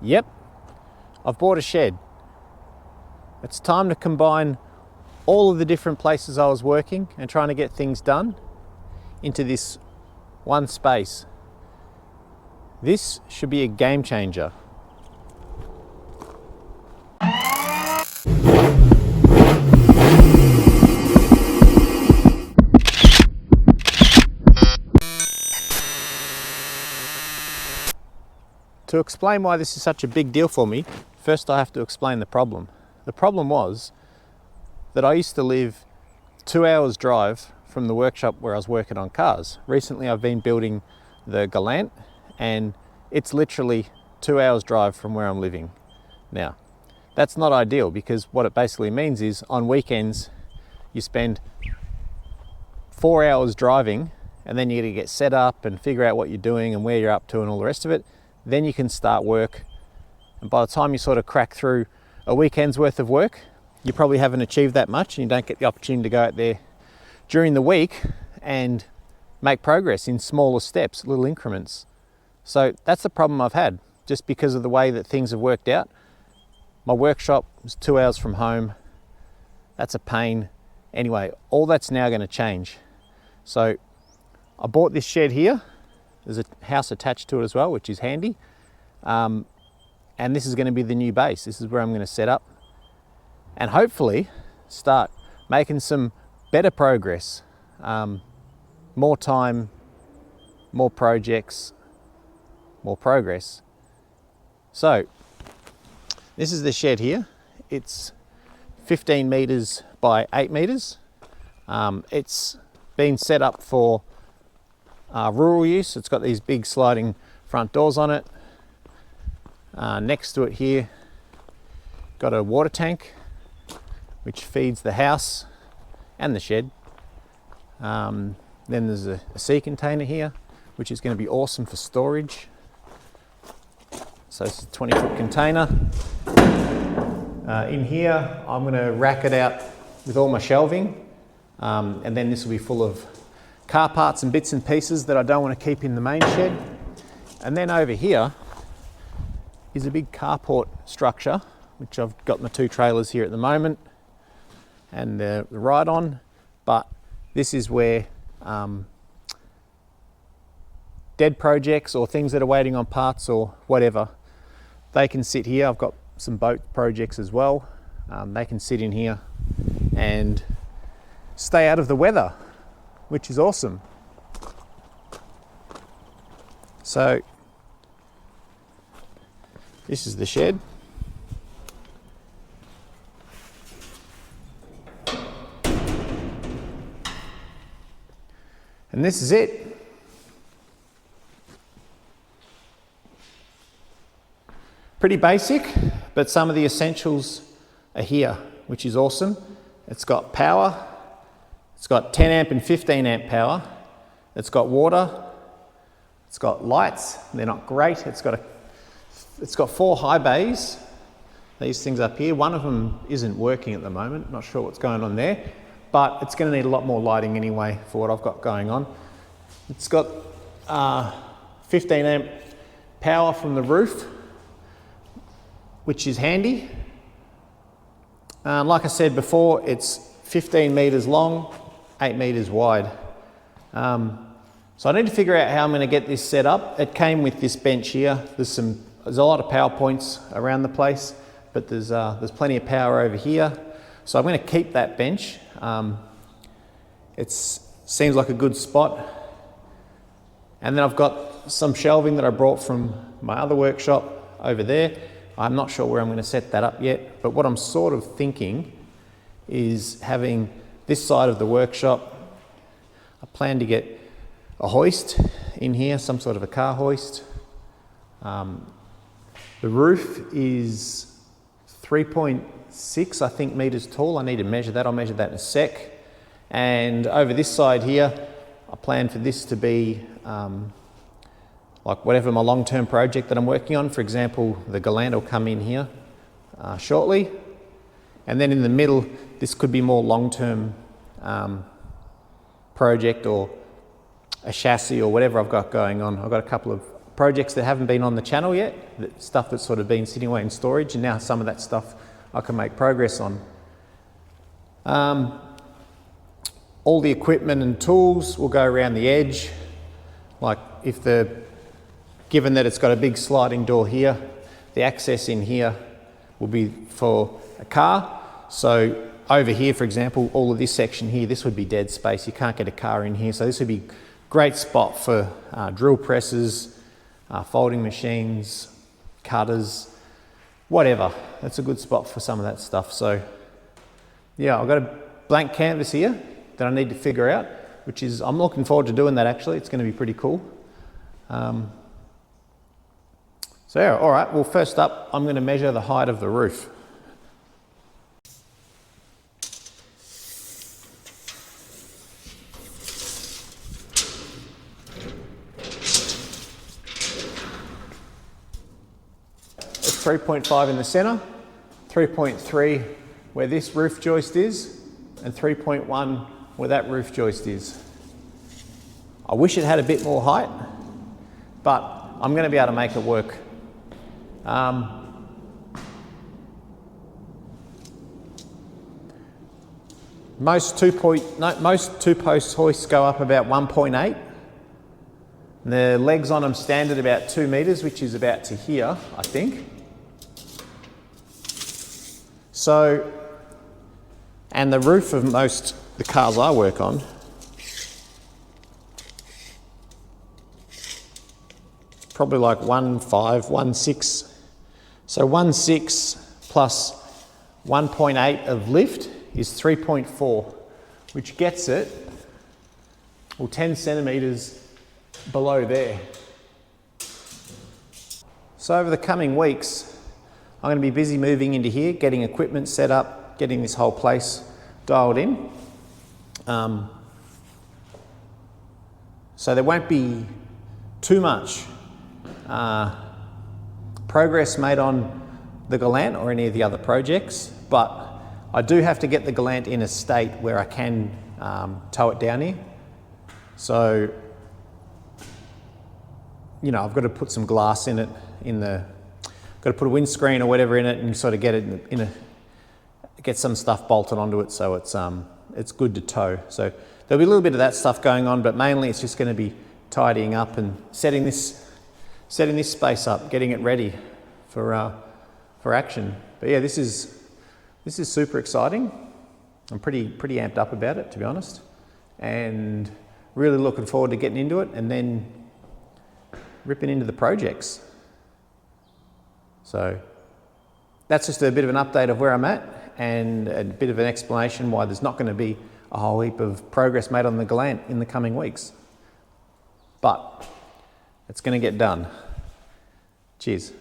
Yep, I've bought a shed. It's time to combine all of the different places I was working and trying to get things done into this one space. This should be a game changer. To explain why this is such a big deal for me, first I have to explain the problem. The problem was that I used to live 2 hours drive from the workshop where I was working on cars. Recently I've been building the Galant and it's literally 2 hours drive from where I'm living now. That's not ideal because what it basically means is on weekends you spend 4 hours driving and then you got to get set up and figure out what you're doing and where you're up to and all the rest of it. Then you can start work, and by the time you sort of crack through a weekend's worth of work, you probably haven't achieved that much and you don't get the opportunity to go out there during the week and make progress in smaller steps, little increments. So that's the problem I've had, just because of the way that things have worked out. My workshop was 2 hours from home. That's a pain. Anyway, all that's now going to change. So I bought this shed here. There's a house attached to it as well, which is handy. And this is going to be the new base. This is where I'm going to set up and hopefully start making some better progress. More time, more projects, more progress. So this is the shed here. It's 15 meters by 8 meters. It's been set up for rural use. It's got these big sliding front doors on it. Next to it here, got a water tank which feeds the house and the shed. Then there's a sea container here which is going to be awesome for storage. So it's a 20-foot container. In here I'm going to rack it out with all my shelving, and then this will be full of car parts and bits and pieces that I don't want to keep in the main shed. And then over here is a big carport structure, which I've got my 2 trailers here at the moment and the ride-on, but this is where dead projects or things that are waiting on parts or whatever, they can sit here. I've got some boat projects as well. They can sit in here and stay out of the weather, which is awesome. So this is the shed. And this is it. Pretty basic, but some of the essentials are here, which is awesome. It's got power. It's got 10 amp and 15 amp power. It's got water. It's got lights. They're not great. It's got 4 high bays. These things up here. One of them isn't working at the moment. Not sure what's going on there, but it's going to need a lot more lighting anyway for what I've got going on. It's got 15 amp power from the roof, which is handy. Like I said before, it's 15 meters long, 8 meters wide. So I need to figure out how I'm going to get this set up. It came with this bench here. There's a lot of power points around the place, but there's plenty of power over here. So I'm going to keep that bench. It seems like a good spot. And then I've got some shelving that I brought from my other workshop over there. I'm not sure where I'm going to set that up yet, but what I'm sort of thinking is having this side of the workshop. I plan to get a hoist in here, some sort of a car hoist. The roof is 3.6, I think, meters tall. I need to measure that. I'll measure that in a sec. And over this side here, I plan for this to be like whatever my long-term project that I'm working on. For example, the Galant will come in here shortly. And then in the middle, this could be more long-term project or a chassis or whatever I've got going on. I've got a couple of projects that haven't been on the channel yet, stuff that's sort of been sitting away in storage, and now some of that stuff I can make progress on. All the equipment and tools will go around the edge. Like given that it's got a big sliding door here, the access in here will be for a car. So over here, for example, all of this section here, this would be dead space. You can't get a car in here. So this would be a great spot for drill presses, folding machines, cutters, whatever. That's a good spot for some of that stuff. So yeah, I've got a blank canvas here that I need to figure out, which is, I'm looking forward to doing that actually. It's going to be pretty cool. So yeah, all right, well first up, I'm going to measure the height of the roof. It's 3.5 in the center, 3.3 where this roof joist is, and 3.1 where that roof joist is. I wish it had a bit more height, but I'm going to be able to make it work. Most two-post hoists go up about 1.8. The legs on them stand at about 2 meters, which is about to here, I think. So, and the roof of most the cars I work on probably like 1.5, 1.6. So 1.6 plus 1.8 of lift is 3.4, which gets it, well, 10 centimeters below there. So over the coming weeks, I'm going to be busy moving into here, getting equipment set up, getting this whole place dialed in. So there won't be too much progress made on the Galant or any of the other projects, but I do have to get the Galant in a state where I can tow it down here. So, you know, I've got to put some glass in it, got to put a windscreen or whatever in it and sort of get it get some stuff bolted onto it so it's good to tow. So there'll be a little bit of that stuff going on, but mainly it's just going to be tidying up and setting this space up, getting it ready for action. But yeah, this is super exciting. I'm pretty amped up about it, to be honest, and really looking forward to getting into it and then ripping into the projects. So that's just a bit of an update of where I'm at and a bit of an explanation why there's not going to be a whole heap of progress made on the Galant in the coming weeks. But it's going to get done. Cheers.